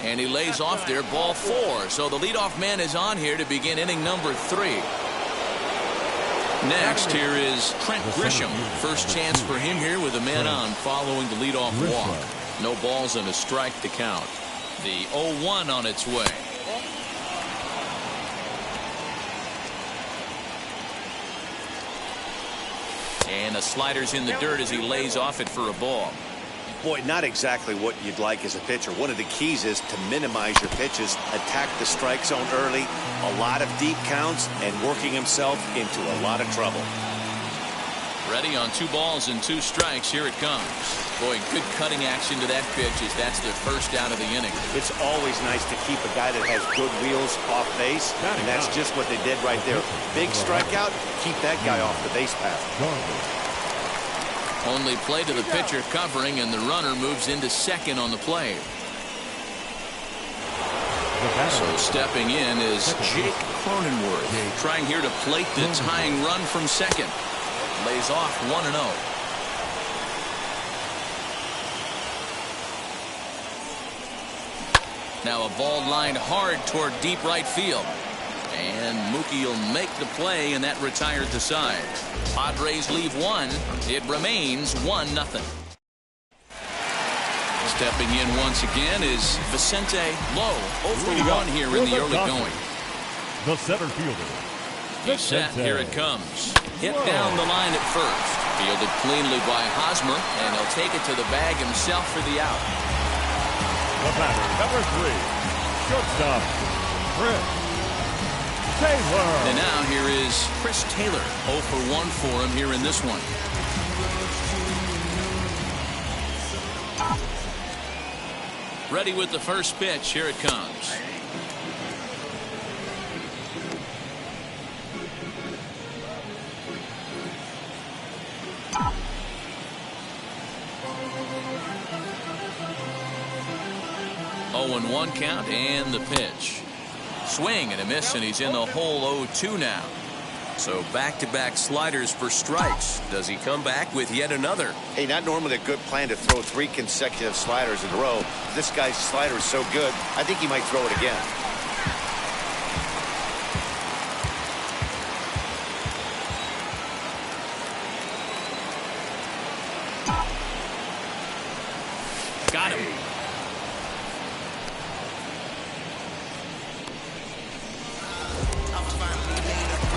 And he lays off there, ball 4. So the leadoff man is on here to begin inning number 3. Next, here is Trent Grisham. First chance for him here with a man on following the leadoff walk. No balls and a strike to count. The 0-1 on its way. And the slider's in the dirt as he lays off it for a ball. Boy, not exactly what you'd like as a pitcher. One of the keys is to minimize your pitches, attack the strike zone early, a lot of deep counts, and working himself into a lot of trouble. Ready on 2 balls and 2 strikes. Here it comes. Boy, good cutting action to that pitch as that's the first out of the inning. It's always nice to keep a guy that has good wheels off base, and that's just what they did right there. Big strikeout, keep that guy off the base path. Only play to the pitcher covering, and the runner moves into second on the play. So stepping in is Jake Cronenworth, trying here to plate the tying run from second. Lays off 1-0. Now a ball lined hard toward deep right field. And Mookie will make the play, and that retired the side. Padres leave 1. It remains 1-0. Stepping in once again is Vicente Lowe. 0-for-1 here in the early going. The center fielder. He's set. Here it comes. Hit down the line at first. Fielded cleanly by Hosmer, and he'll take it to the bag himself for the out. The batter, number 3, shortstop, Chris Taylor. And now here is Chris Taylor. 0-for-1 for him here in this one. Ready with the first pitch. Here it comes. And 1 count, and the pitch. Swing and a miss, and he's in the hole 0-2 now. So back-to-back sliders for strikes. Does he come back with yet another? Hey, not normally a good plan to throw 3 consecutive sliders in a row. This guy's slider is so good, I think he might throw it again. Got him.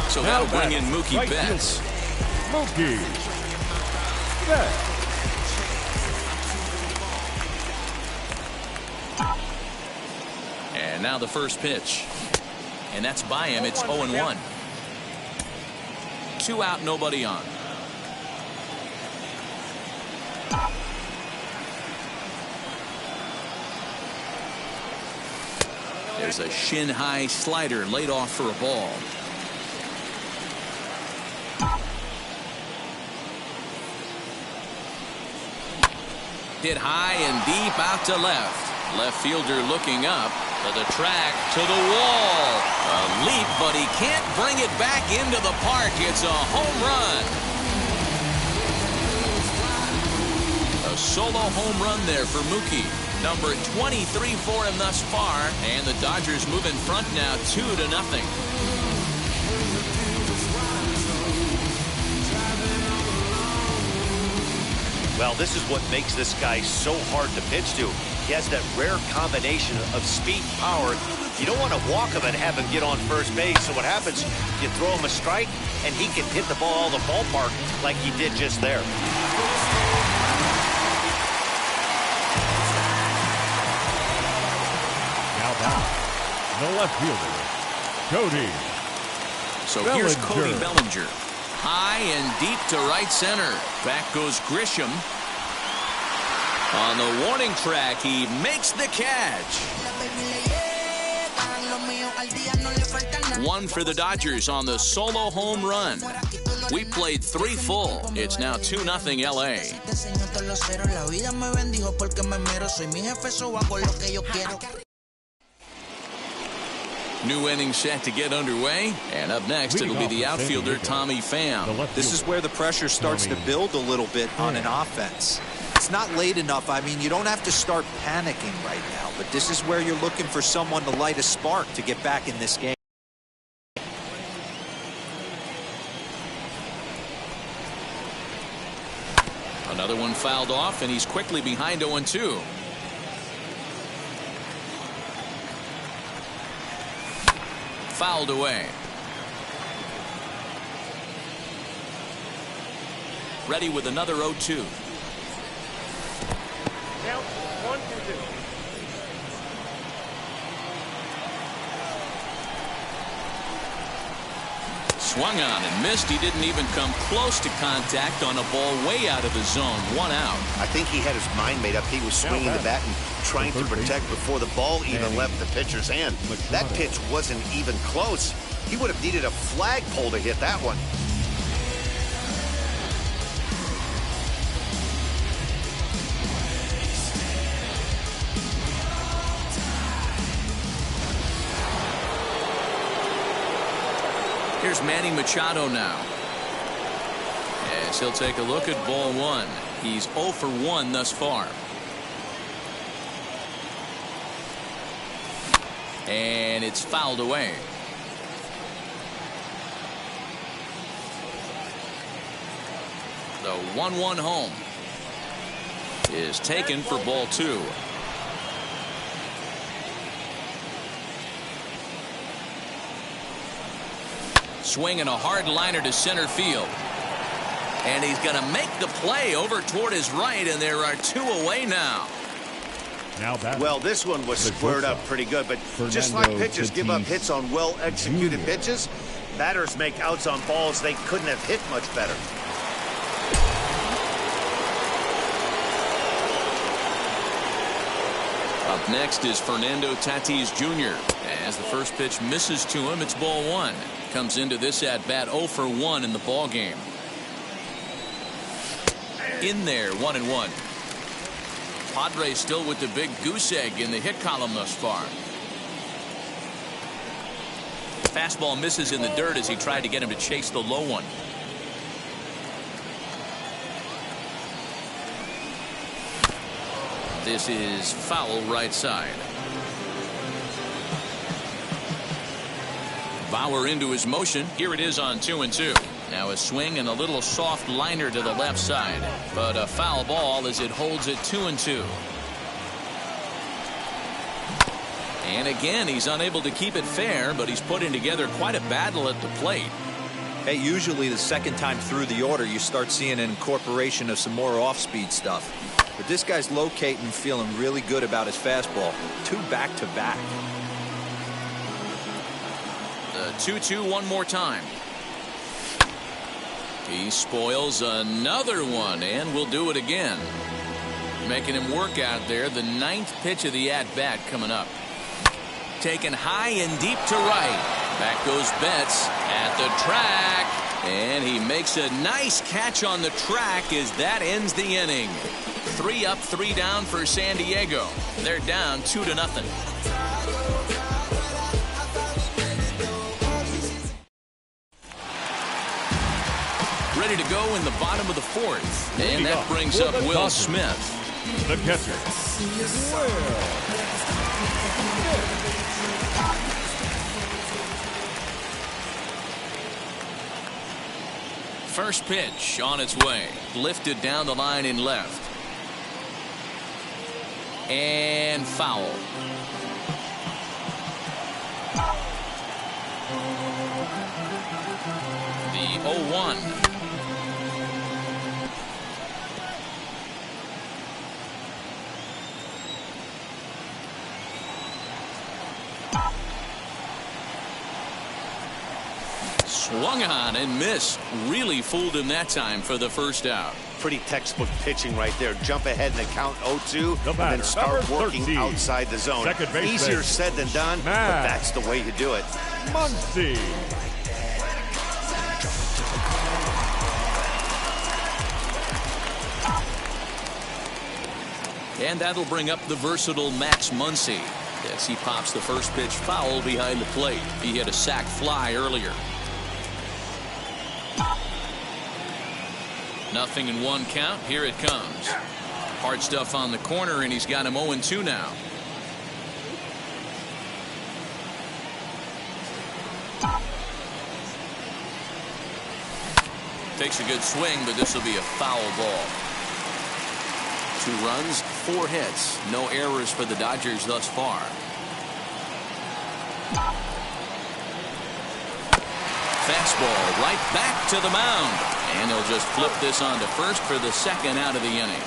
So that'll bring in Mookie Betts. Mookie Betts. And now the first pitch. And that's by him. It's 0-1. 2 out, nobody on. There's a shin-high slider laid off for a ball. Hit high and deep out to left. Left fielder looking up to the track, to the wall. A leap, but he can't bring it back into the park. It's a home run. A solo home run there for Mookie. Number 23 for him thus far. And the Dodgers move in front now 2-0. Well, this is what makes this guy so hard to pitch to. He has that rare combination of speed and power. You don't want to walk him and have him get on first base. So what happens, you throw him a strike, and he can hit the ball out of the ballpark like he did just there. Now back, the left fielder, Cody. So Bellinger. Here's Cody Bellinger. High and deep to right center. Back goes Grisham. On the warning track, he makes the catch. 1 for the Dodgers on the solo home run. We played 3 full. It's now 2-0 LA. New inning set to get underway. And up next, it'll be the outfielder, Tommy Pham. This is where the pressure starts to build a little bit on an offense. It's not late enough. I mean, you don't have to start panicking right now, but this is where you're looking for someone to light a spark to get back in this game. Another one fouled off, and he's quickly behind 0-2. Fouled away. Ready with another 0-2. Count 1-2. Swung on and missed. He didn't even come close to contact on a ball way out of the zone. 1 out. I think he had his mind made up. He was swinging the bat and trying to protect before the ball even left the pitcher's hand. That pitch wasn't even close. He would have needed a flagpole to hit that one. Here's Manny Machado now. As he'll take a look at ball 1. He's 0 for 1 thus far. And it's fouled away. The 1-1 home is taken for ball 2. Swinging a hard liner to center field. And he's going to make the play over toward his right, and there are 2 away now. Well, this one was squared up pretty good, but just like pitchers give up hits on well-executed pitches, batters make outs on balls they couldn't have hit much better. Up next is Fernando Tatis Jr. As the first pitch misses to him, it's ball 1. Comes into this at-bat 0 for 1 in the ball game. In there, 1-1. Padres still with the big goose egg in the hit column thus far. Fastball misses in the dirt as he tried to get him to chase the low one. This is foul right side. Bauer into his motion. Here it is on 2-2. Now a swing and a little soft liner to the left side, but a foul ball as it holds it 2-2. And again, he's unable to keep it fair, but he's putting together quite a battle at the plate. Hey, usually the second time through the order, you start seeing an incorporation of some more off-speed stuff. But this guy's locating, feeling really good about his fastball. 2 back-to-back. The 2-2 one more time. He spoils another one and will do it again. Making him work out there. The 9th pitch of the at-bat coming up. Taken high and deep to right. Back goes Betts at the track. And he makes a nice catch on the track as that ends the inning. 3 up, 3 down for San Diego. They're down 2-0. Ready to go in the bottom of the 4th. And that brings up Will Smith. The catcher. First pitch on its way. Lifted down the line in left. And foul. The 0-1. Swung on and missed. Really fooled him that time for the first out. Pretty textbook pitching right there. Jump ahead in the count 0-2 and then start working 13. outside the zone. Easier said than done, but that's the way you do it. Muncy. And that'll bring up the versatile Max Muncy as he pops the first pitch foul behind the plate. He hit a sac fly earlier. 0-1 count. Here it comes. Hard stuff on the corner, and he's got him 0-2 now. Takes a good swing, but this will be a foul ball. 2 runs, 4 hits. No errors for the Dodgers thus far. Fastball right back to the mound. And he'll just flip this on to first for the second out of the inning.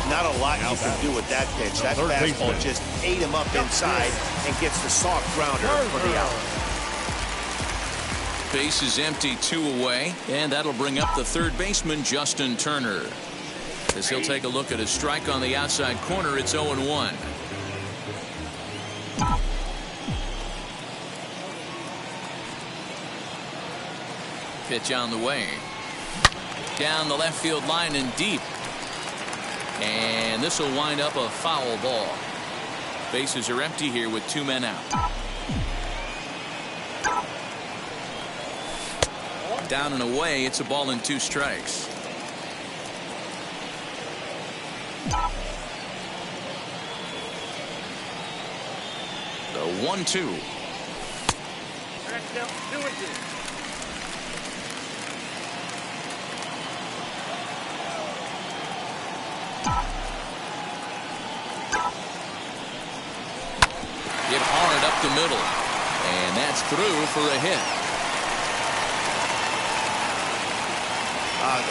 Not a lot you can do with that pitch. That fastball just ate him up inside and gets the soft grounder for the out. Base is empty, 2 away, and that'll bring up the third baseman, Justin Turner. As he'll take a look at his strike on the outside corner, it's 0-1. Pitch on the way. Down the left field line and deep. And this will wind up a foul ball. Bases are empty here with 2 men out. Down and away, it's a ball and 2 strikes. The 1-2. Hit hard up the middle, and that's through for a hit.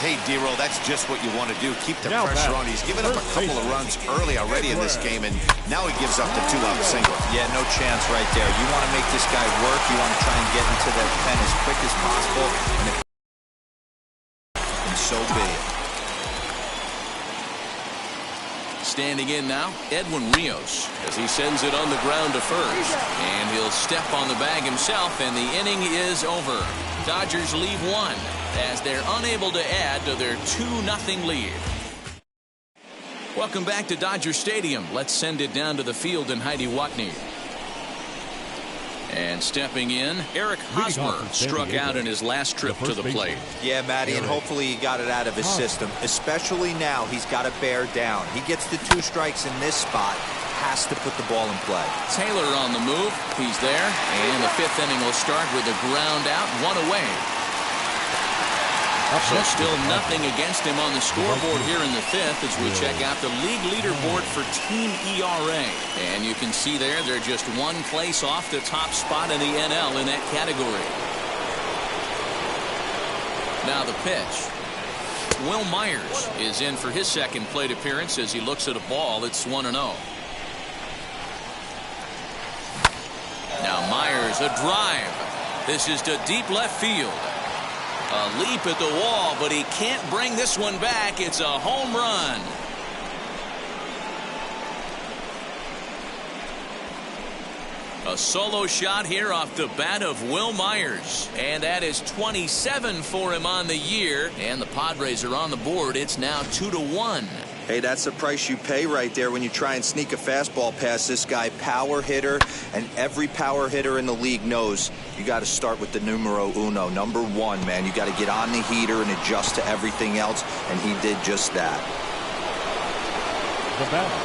Hey, D-Roll, that's just what you want to do. Keep the pressure on. He's given up a couple of runs early already in this game, and now he gives up the 2-out single. Yeah, no chance right there. You want to make this guy work. You want to try and get into that pen as quick as possible, and so be it. Standing in now, Edwin Rios, as he sends it on the ground to first. And he'll step on the bag himself, and the inning is over. Dodgers leave 1 as they're unable to add to their 2-0 lead. Welcome back to Dodger Stadium. Let's send it down to the field in Heidi Watney. And stepping in, Eric Hosmer struck out in his last trip to the plate. Yeah, Matty, and hopefully he got it out of his system. Especially now, he's got to bear down. He gets the 2 strikes in this spot, has to put the ball in play. Taylor on the move. He's there. And the 5th inning will start with a ground out, 1 away. So still nothing against him on the scoreboard here in the 5th as we check out the league leaderboard for team ERA. And you can see there they're just 1 place off the top spot in the NL in that category. Now the pitch. Will Myers is in for his second plate appearance as he looks at a ball. It's 1-0. Now Myers, a drive. This is to deep left field. A leap at the wall, but he can't bring this one back. It's a home run. A solo shot here off the bat of Will Myers. And that is 27 for him on the year. And the Padres are on the board. It's now 2-1. Hey, that's the price you pay right there when you try and sneak a fastball past this guy. Power hitter, and every power hitter in the league knows you got to start with the numero uno, number 1, man. You got to get on the heater and adjust to everything else, and he did just that.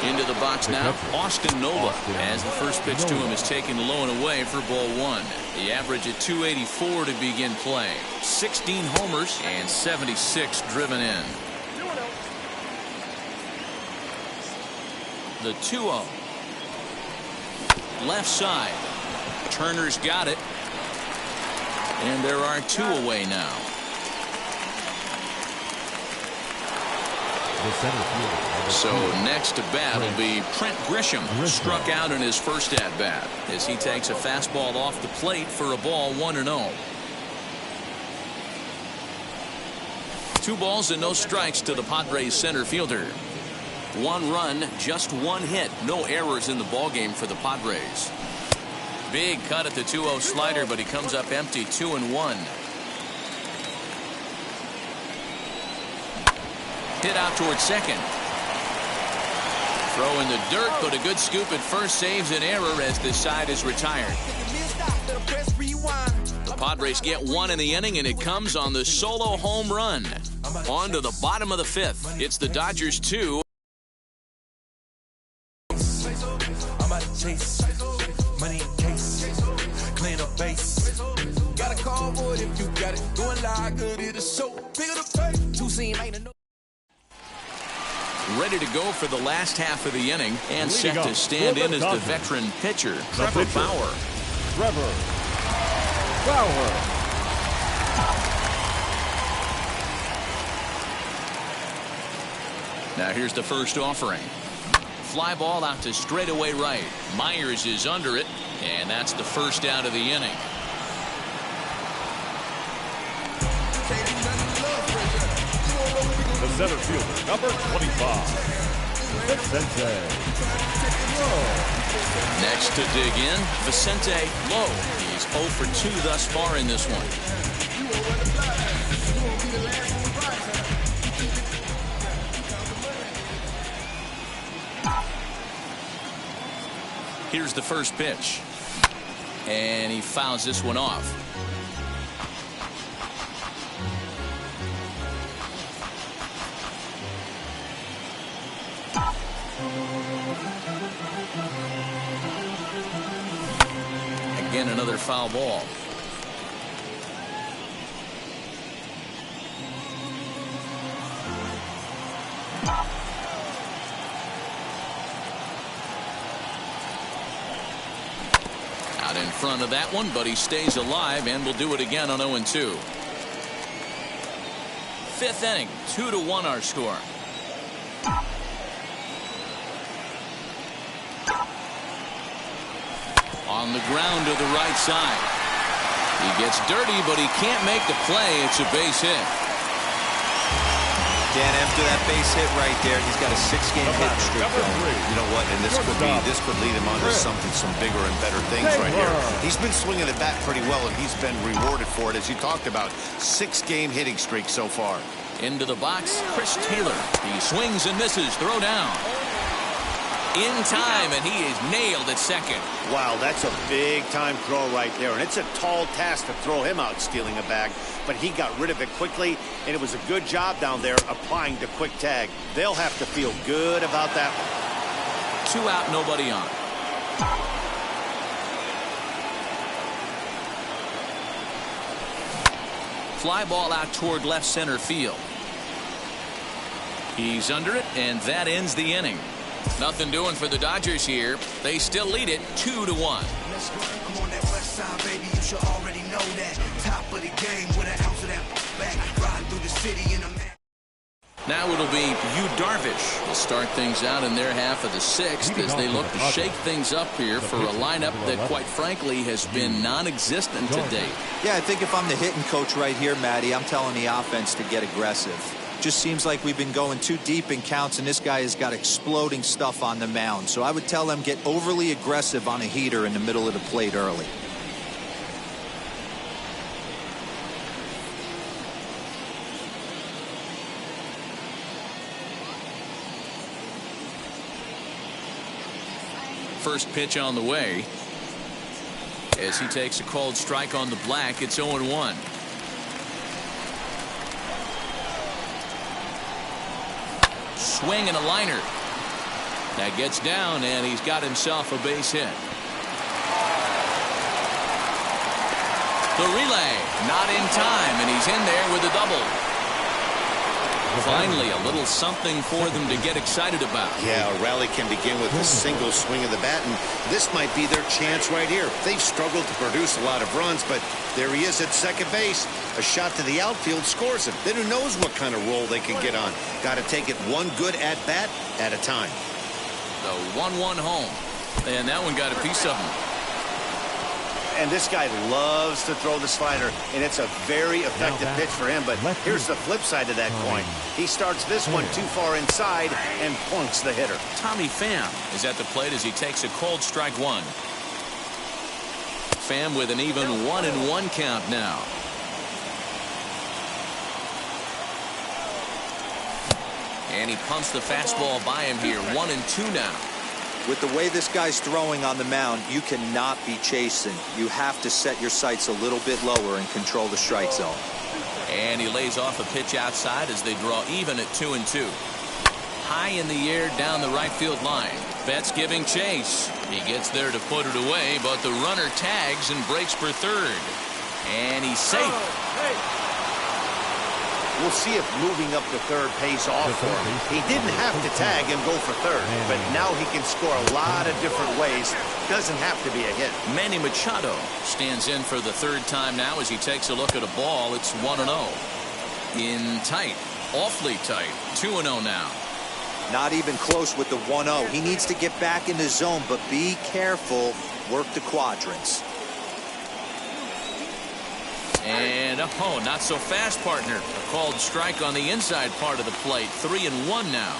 Into the box now, Austin Nola, as the first pitch to him is taken low and away for ball 1. The average at 284 to begin play. 16 homers and 76 driven in. The 2-0. Left side. Turner's got it. And there are 2 away now. So next to bat will be Trent Grisham. Struck out in his first at bat as he takes a fastball off the plate for a ball, 1-0. 2 balls and no strikes to the Padres center fielder. 1 run, just 1 hit. No errors in the ballgame for the Padres. Big cut at the 2-0 slider, but he comes up empty, 2-1. Hit out towards second. Throw in the dirt, but a good scoop at first saves an error as this side is retired. The Padres get 1 in the inning, and it comes on the solo home run. On to the bottom of the fifth. It's the Dodgers 2. I'm out to chase money in case, clean up base. Got a call for it if you got it. Going live, good it is so big of the pay. Two scene ain't a no. Ready to go for the last half of the inning and set to stand in as the veteran pitcher, Trevor Bauer. Trevor Bauer. Now here's the first offering. Fly ball out to straightaway right. Myers is under it, and that's the first out of the inning. The center fielder, number 25, Vicente Lowe. Next to dig in, Vicente Lowe. He's 0 for 2 thus far in this one. Here's the first pitch. And he fouls this one off. Again, another foul ball. Out in front of that one, but he stays alive and will do it again on 0-2. Fifth inning, 2-1 our score. On the ground to the right side. He gets dirty, but he can't make the play. It's a base hit. Dan, after that base hit right there, he's got a 6-game hit streak going. You know what? And this could lead him on to some bigger and better things right here. He's been swinging the bat pretty well, and he's been rewarded for it, as you talked about. 6-game hitting streak so far. Into the box, Chris Taylor. He swings and misses. Throw down. In time, and he is nailed at second. Wow, that's a big-time throw right there, and it's a tall task to throw him out stealing a bag, but he got rid of it quickly, and it was a good job down there applying the quick tag. They'll have to feel good about that one. 2 out, nobody on. Fly ball out toward left center field. He's under it, and that ends the inning. Nothing doing for the Dodgers here. They still lead it 2-1. Come on that west side, baby. You should already know that. Top of the game with an ounce of that back. Ride through the city in a man. Now it'll be Yu Darvish to start things out in their half of the 6th as they look to shake things up here for a lineup that, quite frankly, has been non-existent to date. Yeah, I think if I'm the hitting coach right here, Matty, I'm telling the offense to get aggressive. Just seems like we've been going too deep in counts, and this guy has got exploding stuff on the mound. So I would tell them get overly aggressive on a heater in the middle of the plate early. First pitch on the way. As he takes a called strike on the black, it's 0-1. Swing and a liner. That gets down, and he's got himself a base hit. The relay, not in time, and he's in there with a double. Finally, a little something for them to get excited about. Yeah, a rally can begin with a single swing of the bat, and this might be their chance right here. They've struggled to produce a lot of runs, but there he is at second base. A shot to the outfield scores him. Then who knows what kind of roll they can get on. Got to take it one good at-bat at a time. The 1-1 home. And that one got a piece of him. And this guy loves to throw the slider, and it's a very effective pitch for him. But here's the flip side of that coin. He starts this one too far inside and plunks the hitter. Tommy Pham is at the plate as he takes a cold strike one. Pham with an even 1-1 count now. And he pumps the fastball by him here. 1-2 now. With the way this guy's throwing on the mound, you cannot be chasing. You have to set your sights a little bit lower and control the strike zone. And he lays off a pitch outside as they draw even at 2-2. High in the air down the right field line. Betts giving chase. He gets there to put it away, but the runner tags and breaks for third. And he's safe. We'll see if moving up to third pays off for him. He didn't have to tag and go for third, but now he can score a lot of different ways. Doesn't have to be a hit. Manny Machado stands in for the third time now as he takes a look at a ball. It's 1-0. In tight. Awfully tight. 2-0 now. Not even close with the 1-0. He needs to get back in the zone, but be careful. Work the quadrants. And not so fast, partner. A called strike on the inside part of the plate. 3-1 now.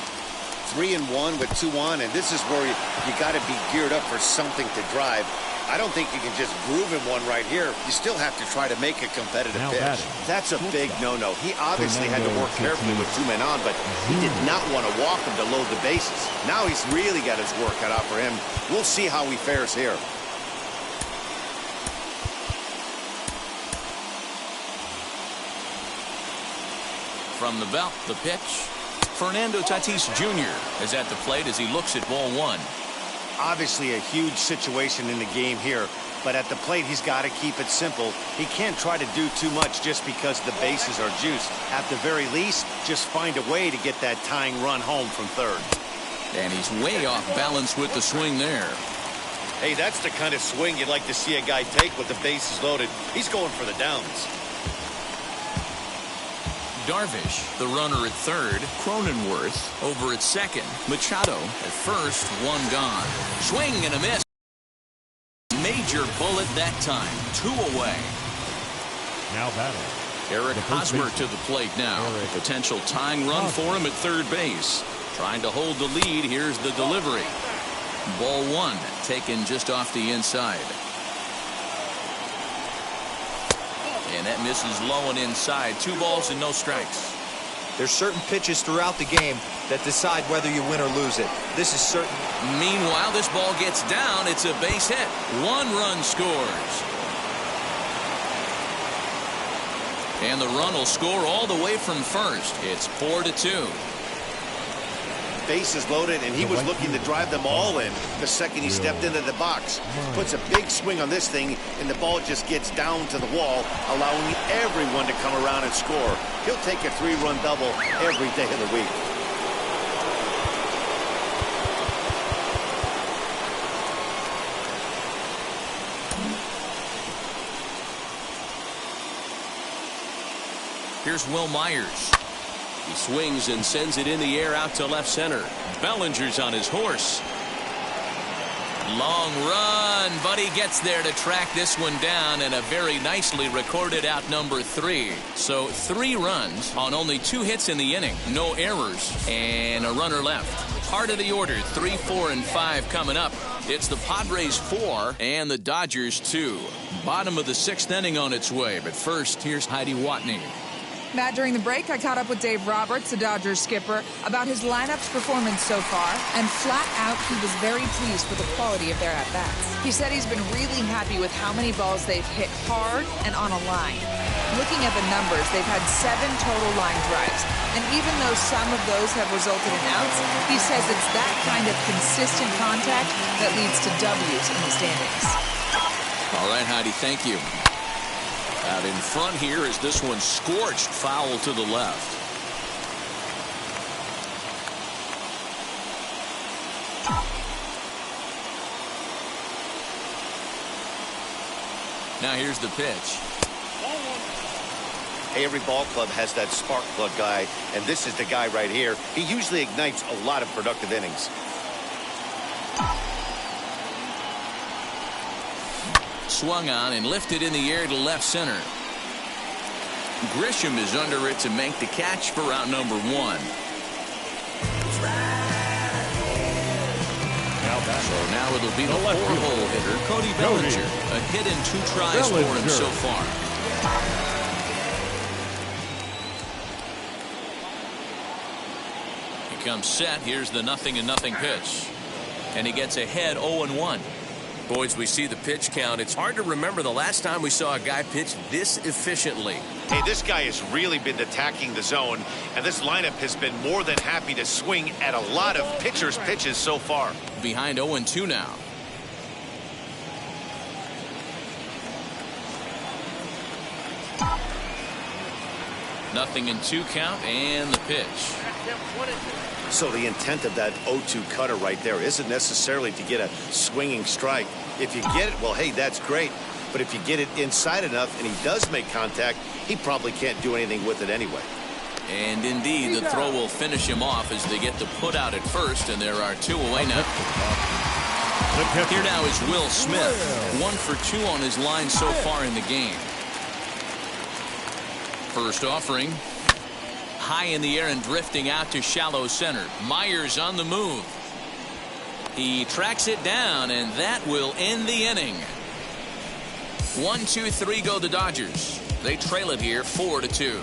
3-1 with 2 on, and this is where you got to be geared up for something to drive. I don't think you can just groove him one right here. You still have to try to make a competitive pitch. That's a big no-no. He obviously had to work carefully with 2 men on, but he did not want to walk him to load the bases. Now he's really got his work cut out for him. We'll see how he fares here. From the belt, the pitch. Fernando Tatis Jr. is at the plate as he looks at ball 1. Obviously a huge situation in the game here, but at the plate he's got to keep it simple. He can't try to do too much just because the bases are juiced. At the very least, just find a way to get that tying run home from third. And he's way off balance with the swing there. Hey, that's the kind of swing you'd like to see a guy take with the bases loaded. He's going for the downs. Darvish, the runner at third. Cronenworth over at second. Machado at first. 1 gone. Swing and a miss. Major bullet that time. 2 away. Now batting. Eric Hosmer to the plate now. A potential tying run for him at third base. Trying to hold the lead. Here's the delivery. Ball 1 taken just off the inside. And that misses low and inside. 2 balls and no strikes. There's certain pitches throughout the game that decide whether you win or lose it. This is certain. Meanwhile, this ball gets down. It's a base hit. 1 run scores. And the run will score all the way from first. It's 4-2. Bases loaded, and he was looking to drive them all in the second he stepped into the box. Puts a big swing on this thing, and the ball just gets down to the wall, allowing everyone to come around and score. He'll take a 3-run double every day of the week. Here's Will Myers. He swings and sends it in the air out to left center. Bellinger's on his horse. Long run, but he gets there to track this one down, and a very nicely recorded out number 3. So 3 runs on only 2 hits in the inning. No errors and a runner left. Part of the order, 3, 4, and 5 coming up. It's the Padres 4 and the Dodgers 2. Bottom of the 6th inning on its way. But first, here's Heidi Watney. Matt, during the break, I caught up with Dave Roberts, the Dodgers skipper, about his lineup's performance so far, and flat out, he was very pleased with the quality of their at-bats. He said he's been really happy with how many balls they've hit hard and on a line. Looking at the numbers, they've had 7 total line drives, and even though some of those have resulted in outs, he says it's that kind of consistent contact that leads to W's in the standings. All right, Heidi, thank you. Out in front here is this one scorched foul to the left. Now here's the pitch. Hey, every ball club has that spark plug guy, and this is the guy right here. He usually ignites a lot of productive innings. Swung on and lifted in the air to left center. Grisham is under it to make the catch for out number 1. So now it'll be the 4-hole hitter, Cody Bellinger. A hit in 2 tries for him so far. He comes set. Here's the 0-0 pitch. And he gets ahead 0-1. Boys, we see the pitch count. It's hard to remember the last time we saw a guy pitch this efficiently. Hey, this guy has really been attacking the zone, and this lineup has been more than happy to swing at a lot of pitchers' pitches so far. Behind 0-2 now. Nothing in 2 count, and the pitch. So the intent of that 0-2 cutter right there isn't necessarily to get a swinging strike. If you get it, well, hey, that's great. But if you get it inside enough and he does make contact, he probably can't do anything with it anyway. And indeed, the throw will finish him off as they get the put out at first, and there are 2 away now. Here now is Will Smith, 1 for 2 on his line so far in the game. First offering. High in the air and drifting out to shallow center. Myers on the move. He tracks it down, and that will end the inning. 1, 2, 3 go the Dodgers. They trail it here 4-2.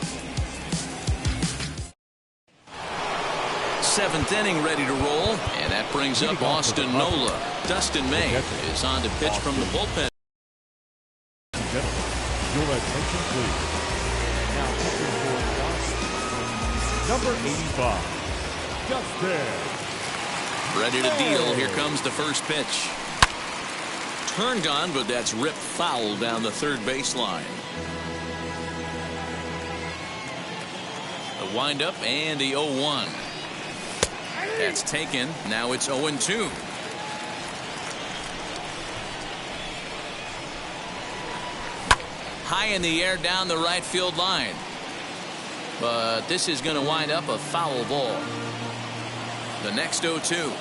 7th inning ready to roll, and that brings up Austin Nola. Dustin May is on to pitch from the bullpen. Your attention, please. Now pitching for us, number 85, Dustin. Ready to deal. Here comes the first pitch. Turned on, but that's ripped foul down the third baseline. The windup and the 0-1. That's taken. Now it's 0-2. High in the air down the right field line. But this is going to wind up a foul ball. The next 0-2.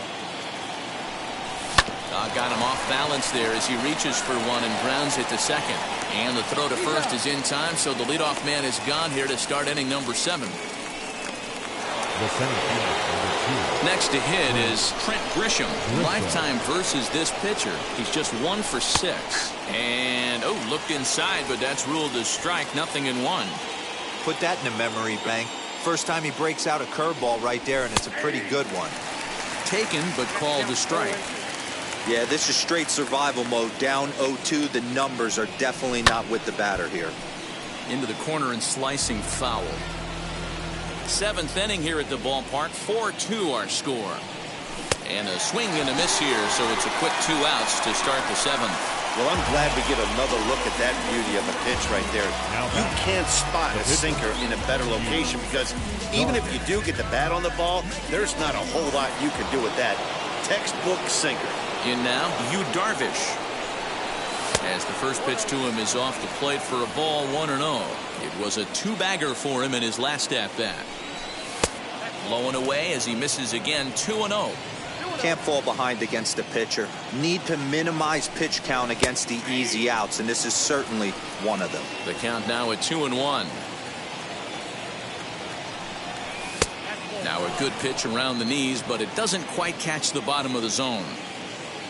Got him off balance there as he reaches for one and grounds it to second. And the throw to first is in time, so the leadoff man is gone here to start inning number 7. Next to hit is Trent Grisham. Lifetime versus this pitcher. He's just 1 for 6. And, looked inside, but that's ruled a strike. Nothing in 1. Put that in a memory bank. First time he breaks out a curveball right there, and it's a pretty good one. Taken, but called a strike. Yeah, this is straight survival mode. Down 0-2. The numbers are definitely not with the batter here. Into the corner and slicing foul. 7th inning here at the ballpark. 4-2 our score. And a swing and a miss here, so it's a quick 2 outs to start the 7th. Well, I'm glad we get another look at that beauty of a pitch right there. You can't spot a sinker in a better location because even if you do get the bat on the ball, there's not a whole lot you can do with that. Textbook sinker. In now, Yu Darvish. As the first pitch to him is off the plate for a ball, 1-0. It was a 2-bagger for him in his last at-bat. Low and away as he misses again, 2-0. Can't fall behind against the pitcher. Need to minimize pitch count against the easy outs, and this is certainly one of them. The count now at 2-1. Now a good pitch around the knees, but it doesn't quite catch the bottom of the zone.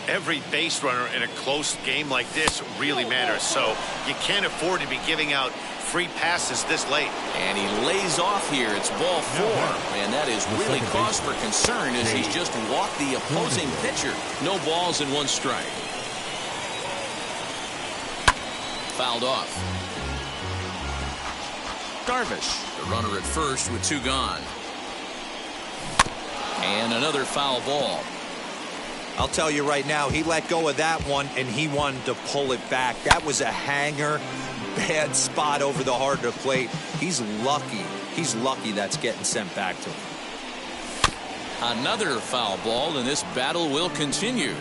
Every base runner in a close game like this really matters, so you can't afford to be giving out free passes this late. And he lays off here. It's ball 4, and that is really cause for concern as he's just walked the opposing pitcher. No balls and 1 strike. Fouled off. Darvish, the runner at first with 2 gone. And another foul ball. I'll tell you right now, he let go of that one, and he wanted to pull it back. That was a hanger. Bad spot over the heart of the plate. He's lucky. He's lucky that's getting sent back to him. Another foul ball, and this battle will continue.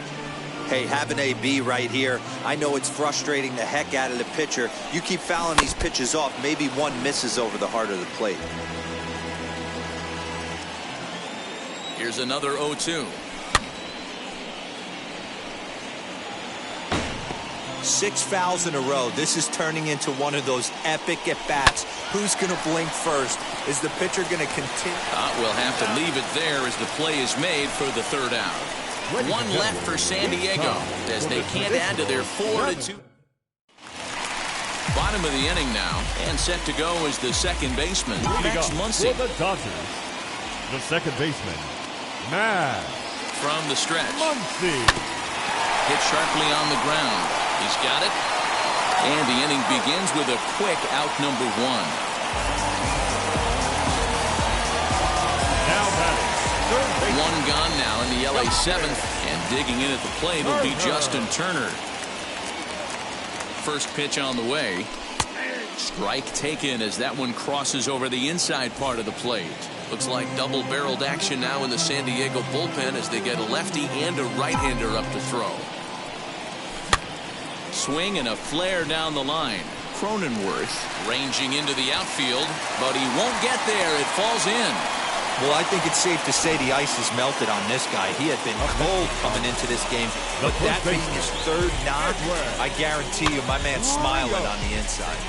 Hey, have an AB right here. I know it's frustrating the heck out of the pitcher. You keep fouling these pitches off, maybe one misses over the heart of the plate. Here's another 0-2. 6 fouls in a row. This is turning into one of those epic at-bats. Who's going to blink first? Is the pitcher going to continue? We'll have to leave it there as the play is made for the 3rd out. 1 left for San Diego as they can't add to their 4-2. Bottom of the inning now, and set to go is the second baseman, Max Muncy. For the Dodgers, the second baseman, Max from the stretch. Muncy. Hit sharply on the ground. He's got it. And the inning begins with a quick out number 1. Now batting, third base. One gone now in the LA 7th. And digging in at the plate will be Justin Turner. First pitch on the way. Strike taken as that one crosses over the inside part of the plate. Looks like double-barreled action now in the San Diego bullpen as they get a lefty and a right-hander up to throw. Swing and a flare down the line. Cronenworth ranging into the outfield, but he won't get there. It falls in. Well, I think it's safe to say the ice has melted on this guy. He had been cold coming into this game, but that being his third knock, I guarantee you my man's smiling on the inside.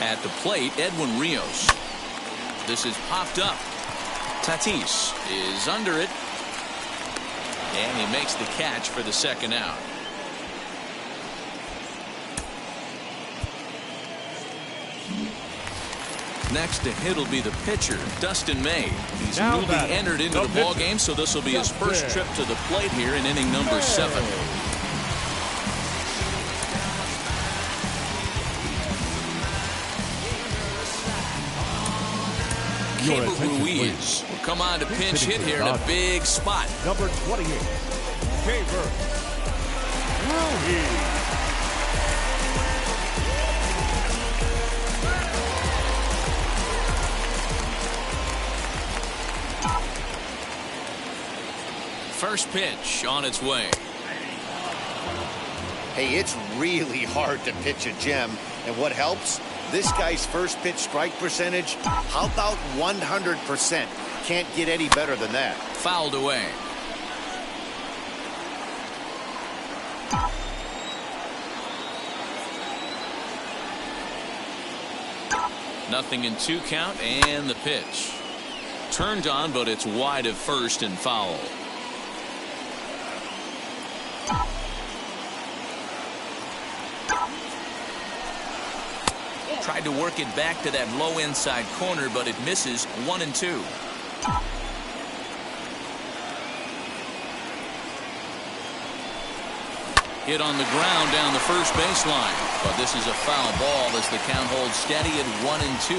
At the plate, Edwin Rios. This is popped up. Tatis is under it. And he makes the catch for the second out. Next to hit will be the pitcher, Dustin May. He's newly entered into the ball game, so this will be his first trip to the plate here in inning number 7. Keibert Ruiz will come on to pinch hit here in a big spot. Number 28, Keibert Ruiz. First pitch on its way. Hey, it's really hard to pitch a gem, and what helps? This guy's first pitch strike percentage, how about 100%? Can't get any better than that. Fouled away. Nothing in 2 count, and the pitch. Turned on, but it's wide of first and foul. Tried to work it back to that low inside corner, but it misses. 1-2. Hit on the ground down the first baseline, but this is a foul ball as the count holds steady at 1-2.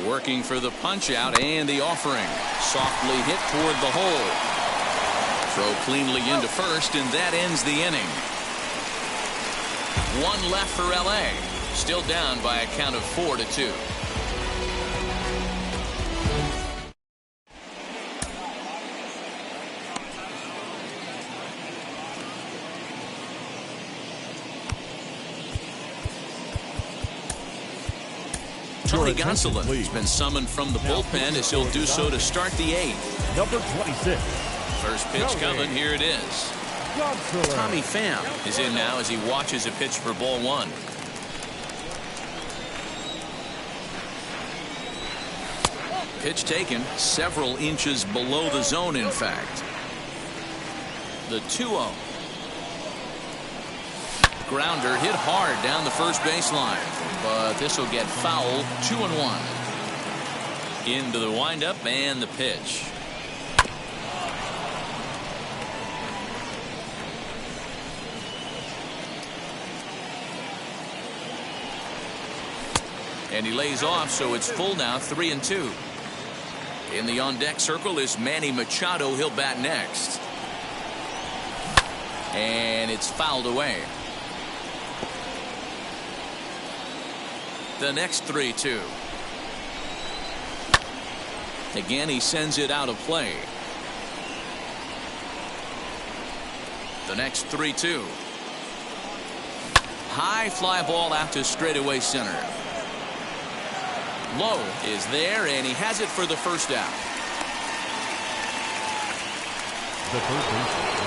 Working for the punch out and the offering. Softly hit toward the hole. Throw cleanly into first, and that ends the inning. One left for LA. Still down by a count of 4-2. Tony Gonsolin has been summoned from the bullpen as he'll do so to start the 8th. Number 26. First pitch coming. Here it is. Tommy Pham is in now as he watches a pitch for ball 1. Pitch taken several inches below the zone, in fact. The 2-0. Grounder hit hard down the first baseline, but this will get fouled. 2-1. Into the windup and the pitch. And he lays off, so it's full now, 3-2. In the on-deck circle is Manny Machado. He'll bat next. And it's fouled away. The next 3-2. Again, he sends it out of play. The next 3-2. High fly ball out to straightaway center. Low is there, and he has it for the first out.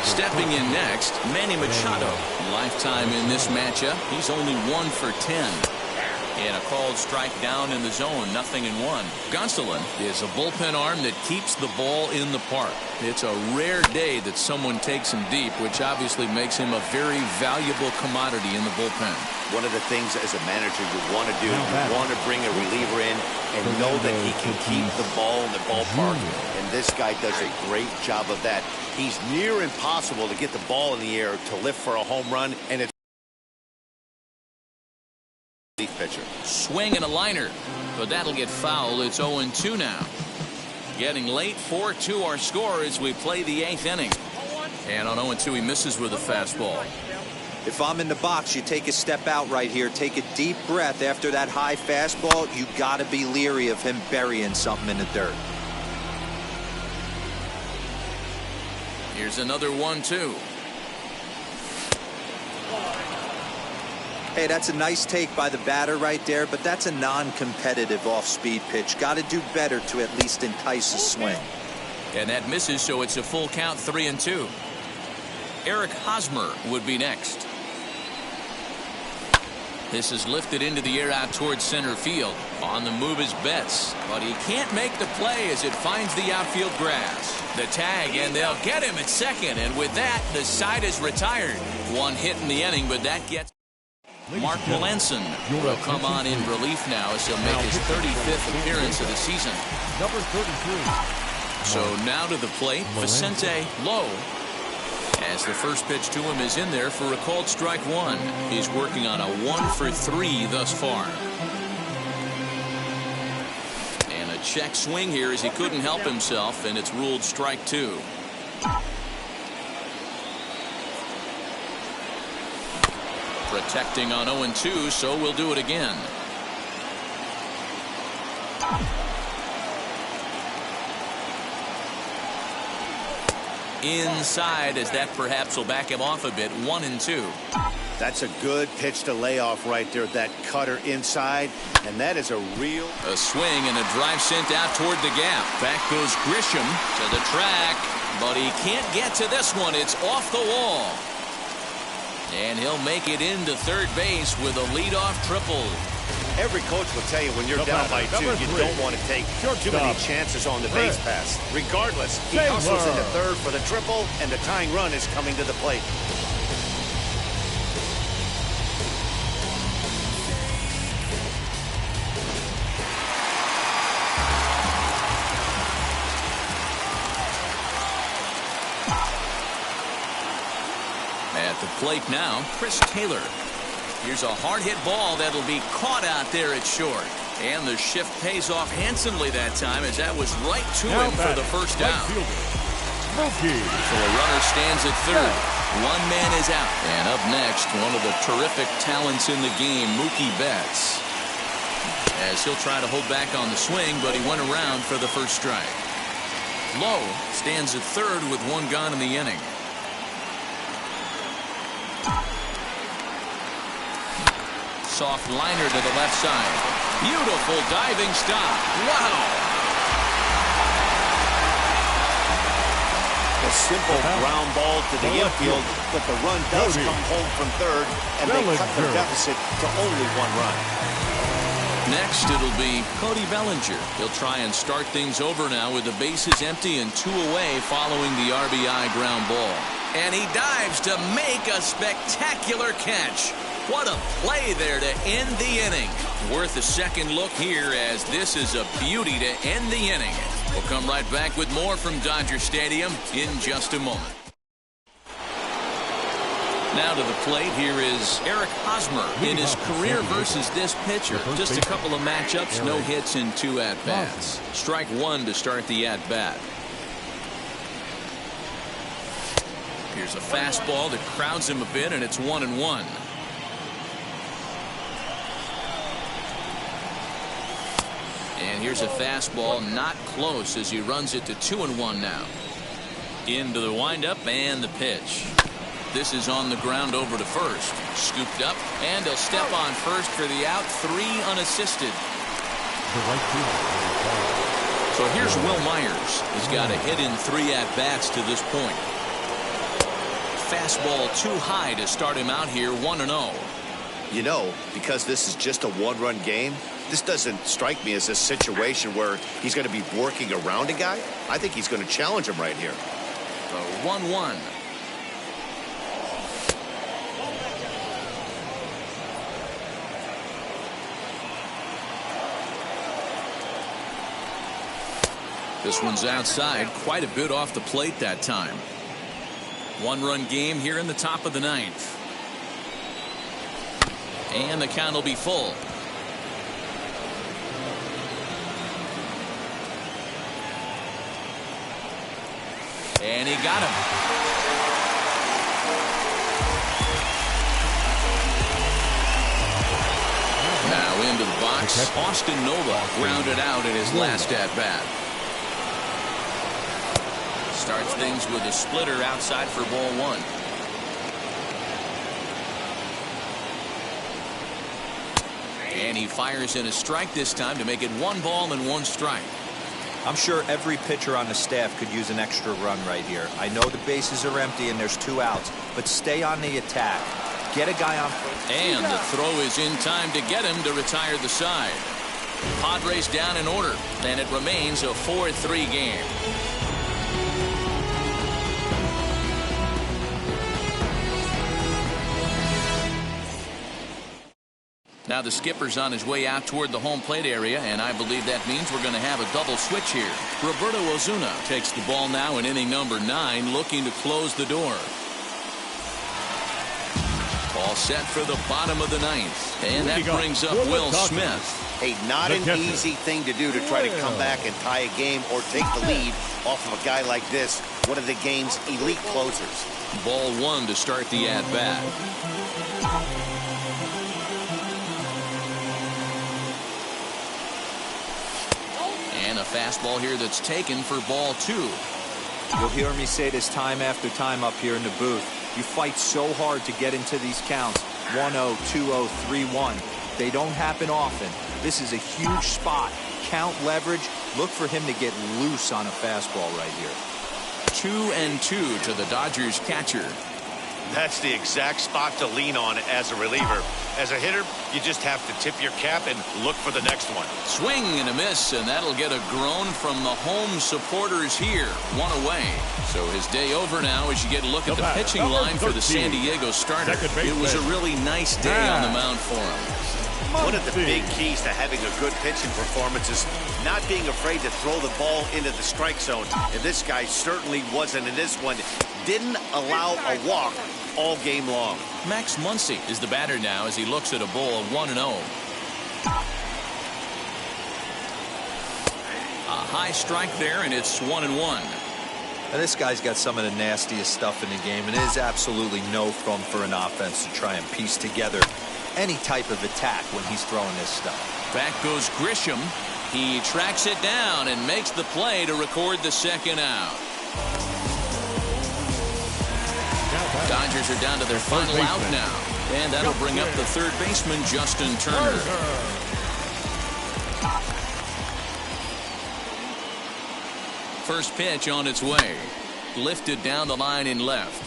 Stepping in next, Manny Machado. Lifetime in this matchup. He's only 1 for 10. And a called strike down in the zone, 0-1. Gonsolin is a bullpen arm that keeps the ball in the park. It's a rare day that someone takes him deep, which obviously makes him a very valuable commodity in the bullpen. One of the things as a manager you want to do, you want to bring a reliever in and know that he can keep the ball in the ballpark. And this guy does a great job of that. He's near impossible to get the ball in the air to lift for a home run, and it's pitcher. Swing and a liner, but that'll get foul. It's 0-2 now. Getting late, 4-2 our score as we play the 8th inning. And on 0-2 he misses with a fastball. If I'm in the box, you take a step out right here, take a deep breath after that high fastball. You got to be leery of him burying something in the dirt. Here's another 1-2. Hey, that's a nice take by the batter right there, but that's a non-competitive off-speed pitch. Got to do better to at least entice a swing. And that misses, so it's a full count, 3-2. Eric Hosmer would be next. This is lifted into the air out towards center field. On the move is Betts, but he can't make the play as it finds the outfield grass. The tag, and they'll get him at second, and with that, the side is retired. One hit in the inning, but that gets Mark Melanson will come on in relief now as he'll make his 35th appearance of the season. Number 33. So now to the plate, Vicente Lowe. As the first pitch to him is in there for a called strike one. He's working on a 1-for-3 thus far. And a check swing here as he couldn't help himself, and it's ruled strike two. Protecting on 0-2, so we'll do it again. Inside, as that perhaps will back him off a bit. 1-2. That's a good pitch to lay off right there, that cutter inside, and that is a real... A swing and a drive sent out toward the gap. Back goes Grisham to the track, but he can't get to this one. It's off the wall. And he'll make it into third base with a leadoff triple. Every coach will tell you when you're down by 2, you don't want to take too many chances on the base pass. Regardless, he hustles into third for the triple, and the tying run is coming to the plate. At the plate now, Chris Taylor. Here's a hard-hit ball that'll be caught out there at short. And the shift pays off handsomely that time, as that was right to him for the first down. So a runner stands at third. One man is out. And up next, one of the terrific talents in the game, Mookie Betts. As he'll try to hold back on the swing, but he went around for the first strike. Lowe stands at third with one gone in the inning. Soft liner to the left side. Beautiful diving stop. Wow. A simple ground ball to the infield, but the run does come home from third, and they cut their deficit to only one run. Next, it'll be Cody Bellinger. He'll try and start things over now with the bases empty and 2 away following the RBI ground ball. And he dives to make a spectacular catch. What a play there to end the inning. Worth a second look here, as this is a beauty to end the inning. We'll come right back with more from Dodger Stadium in just a moment. Now to the plate, here is Eric Hosmer in his career versus this pitcher. Just a couple of matchups, no hits in 2 at-bats. Strike one to start the at-bat. Here's a fastball that crowds him a bit, and it's 1-1. And here's a fastball not close as he runs it to 2-1 now. Into the windup and the pitch. This is on the ground over to first. Scooped up, and he'll step on first for the out. 3 unassisted. So here's Will Myers. He's got a hit in 3 at-bats to this point. Fastball too high to start him out here, 1-0. You know, because this is just a one-run game, this doesn't strike me as a situation where he's going to be working around a guy. I think he's going to challenge him right here. The 1-1. This one's outside, quite a bit off the plate that time. One-run game here in the top of the ninth. And the count will be full. And he got him. Now into the box. Austin Nola grounded out in his last at-bat. Starts things with a splitter outside for ball one. And he fires in a strike this time to make it 1 ball and 1 strike. I'm sure every pitcher on the staff could use an extra run right here. I know the bases are empty and there's 2 outs, but stay on the attack. Get a guy on first. And the throw is in time to get him to retire the side. Padres down in order, and it remains a 4-3 game. Now the skipper's on his way out toward the home plate area, and I believe that means we're going to have a double switch here. Roberto Osuna takes the ball now in inning number 9, looking to close the door. All set for the bottom of the ninth, and that brings up Will Smith. Hey, not an easy thing to do to try to come back and tie a game or take the lead off of a guy like this, one of the game's elite closers. Ball 1 to start the at-bat. And a fastball here that's taken for ball 2. You'll hear me say this time after time up here in the booth. You fight so hard to get into these counts. 1-0, 2-0, 3-1. They don't happen often. This is a huge spot. Count leverage. Look for him to get loose on a fastball right here. 2-2 to the Dodgers catcher. That's the exact spot to lean on as a reliever. As a hitter, you just have to tip your cap and look for the next one. Swing and a miss, and that'll get a groan from the home supporters here. 1 away. So his day over now as you get a look at the pitching line for the San Diego starter. It was a really nice day on the mound for him. One of the big keys to having a good pitching performance is not being afraid to throw the ball into the strike zone. And this guy certainly wasn't in this one. Didn't allow a walk all game long. Max Muncy is the batter now as he looks at a ball 1-0. A high strike there, and it's 1-1. Now, this guy's got some of the nastiest stuff in the game, and it is absolutely no fun for an offense to try and piece together any type of attack when he's throwing this stuff. Back goes Grisham. He tracks it down and makes the play to record the second out. Dodgers are down to their final out now, and that'll bring up the third baseman, Justin Turner. First pitch on its way. Lifted down the line in left.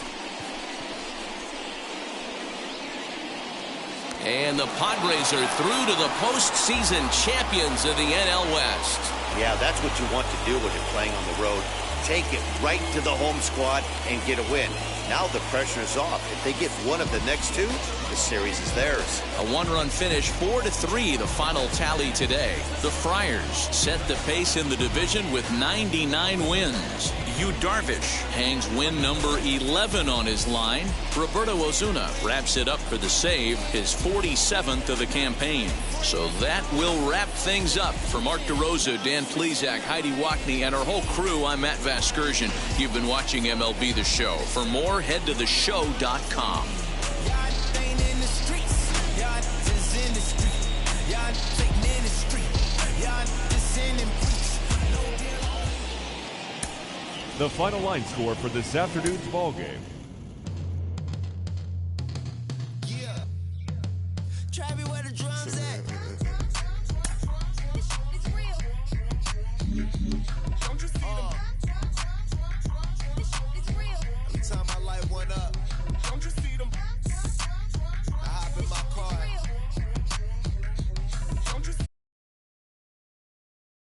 And the Padres are through to the postseason champions of the NL West. Yeah, that's what you want to do when you're playing on the road. Take it right to the home squad and get a win. Now the pressure is off. If they get one of the next 2, the series is theirs. A 1-run finish, 4-3, the final tally today. The Friars set the pace in the division with 99 wins. Yu Darvish hangs win number 11 on his line. Roberto Osuna wraps it up for the save, his 47th of the campaign. So that will wrap things up. For Mark DeRosa, Dan Plesac, Heidi Wackney, and our whole crew, I'm Matt Vasgersian. You've been watching MLB The Show. For more, head to theshow.com. The final line score for this afternoon's ball game. Travis, where the drums at? It's real.